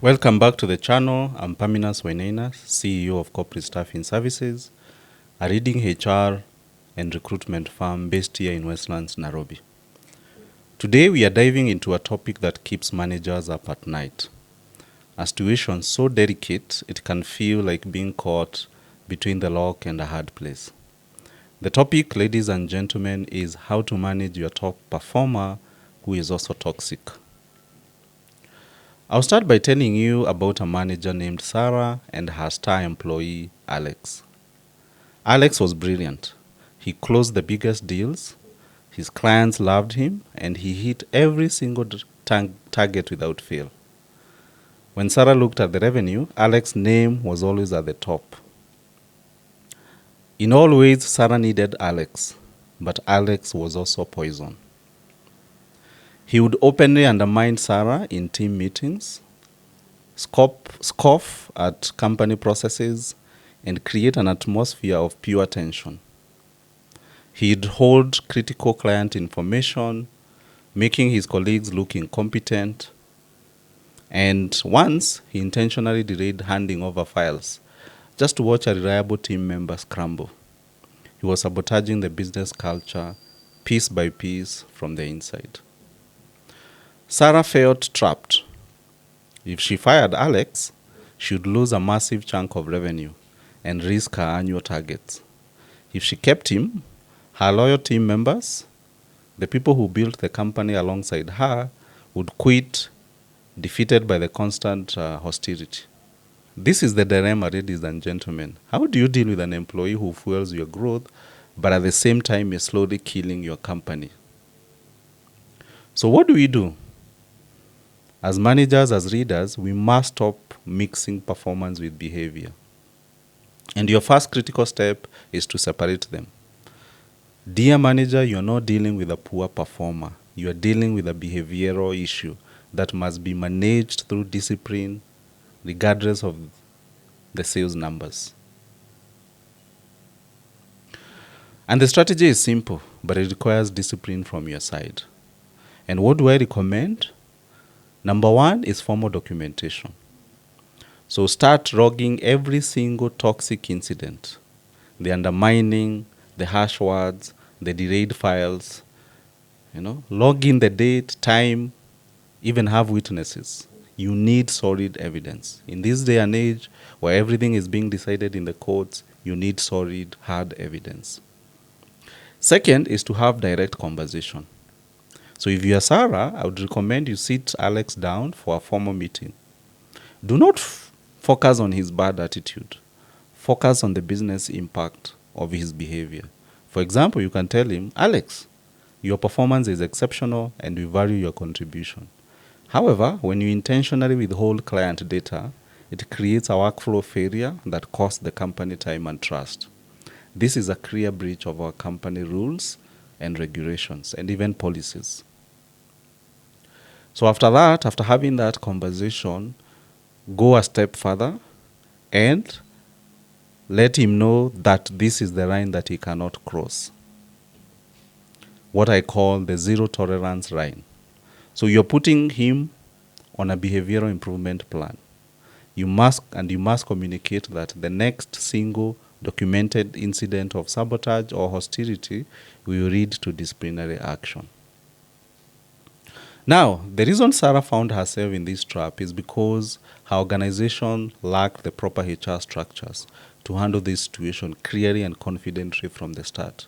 Welcome back to the channel. I'm Paminas Wainaina, CEO of Corporate Staffing Services, a leading HR and recruitment firm based here in Westlands, Nairobi. Today we are diving into a topic that keeps managers up at night. A situation so delicate it can feel like being caught between the lock and a hard place. The topic, ladies and gentlemen, is how to manage your top performer who is also toxic. I'll start by telling you about a manager named Sarah and her star employee, Alex. Alex was brilliant. He closed the biggest deals, his clients loved him, and he hit every single target without fail. When Sarah looked at the revenue, Alex's name was always at the top. In all ways, Sarah needed Alex, but Alex was also poison. He would openly undermine Sarah in team meetings, scoff at company processes, and create an atmosphere of pure tension. He'd hold critical client information, making his colleagues look incompetent. And once, he intentionally delayed handing over files just to watch a reliable team member scramble. He was sabotaging the business culture piece by piece from the inside. Sarah felt trapped. If she fired Alex, she would lose a massive chunk of revenue and risk her annual targets. If she kept him, her loyal team members, the people who built the company alongside her, would quit, defeated by the constant hostility. This is the dilemma, ladies and gentlemen. How do you deal with an employee who fuels your growth, but at the same time is slowly killing your company? So what do we do? As managers, as leaders, we must stop mixing performance with behavior. And your first critical step is to separate them. Dear manager, you're not dealing with a poor performer. You are dealing with a behavioral issue that must be managed through discipline, regardless of the sales numbers. And the strategy is simple, but it requires discipline from your side. And what do I recommend? Number one is formal documentation. So start logging every single toxic incident, the undermining, the harsh words, the delayed files. Log in the date, time, even have witnesses. You need solid evidence. In this day and age where everything is being decided in the courts, you need solid, hard evidence. Second is to have direct conversation. So if you are Sarah, I would recommend you sit Alex down for a formal meeting. Do not focus on his bad attitude. Focus on the business impact of his behavior. For example, you can tell him, Alex, your performance is exceptional and we value your contribution. However, when you intentionally withhold client data, it creates a workflow failure that costs the company time and trust. This is a clear breach of our company rules and regulations and even policies. So after having that conversation, go a step further and let him know that this is the line that he cannot cross. What I call the zero tolerance line. So you're putting him on a behavioral improvement plan. You must communicate that the next single documented incident of sabotage or hostility will lead to disciplinary action. Now, the reason Sarah found herself in this trap is because her organization lacked the proper HR structures to handle this situation clearly and confidently from the start.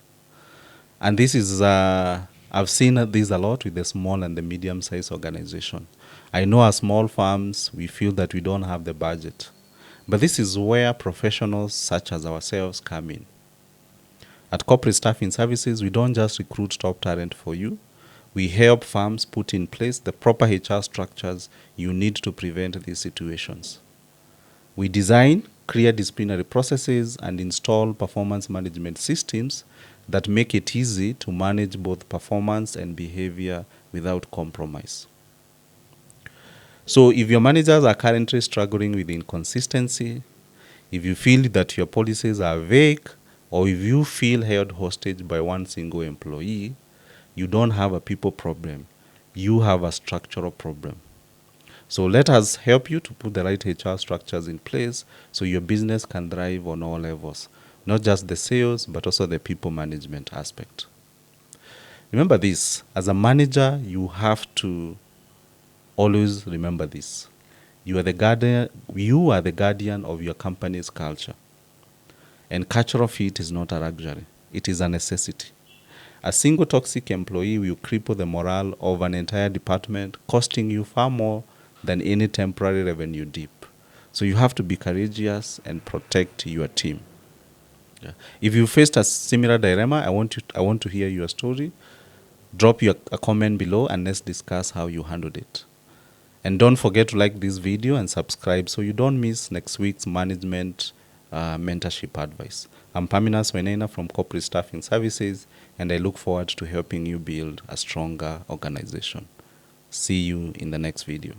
And this is, I've seen this a lot with the small and the medium-sized organization. I know as small firms, we feel that we don't have the budget. But this is where professionals such as ourselves come in. At Corporate Staffing Services, we don't just recruit top talent for you. We help firms put in place the proper HR structures you need to prevent these situations. We design clear disciplinary processes and install performance management systems that make it easy to manage both performance and behavior without compromise. So if your managers are currently struggling with inconsistency, if you feel that your policies are vague, or if you feel held hostage by one single employee, you don't have a people problem. You have a structural problem. So let us help you to put the right HR structures in place so your business can thrive on all levels, not just the sales, but also the people management aspect. Remember this, as a manager, you have to always remember this. You are the guardian of your company's culture. And cultural fit is not a luxury, it is a necessity. A single toxic employee will cripple the morale of an entire department, costing you far more than any temporary revenue dip. So you have to be courageous and protect your team. Yeah. If you faced a similar dilemma, I want to hear your story. Drop a comment below and let's discuss how you handled it. And don't forget to like this video and subscribe so you don't miss next week's management mentorship advice. I'm Paminas Wenena from Corporate Staffing Services, and I look forward to helping you build a stronger organization. See you in the next video.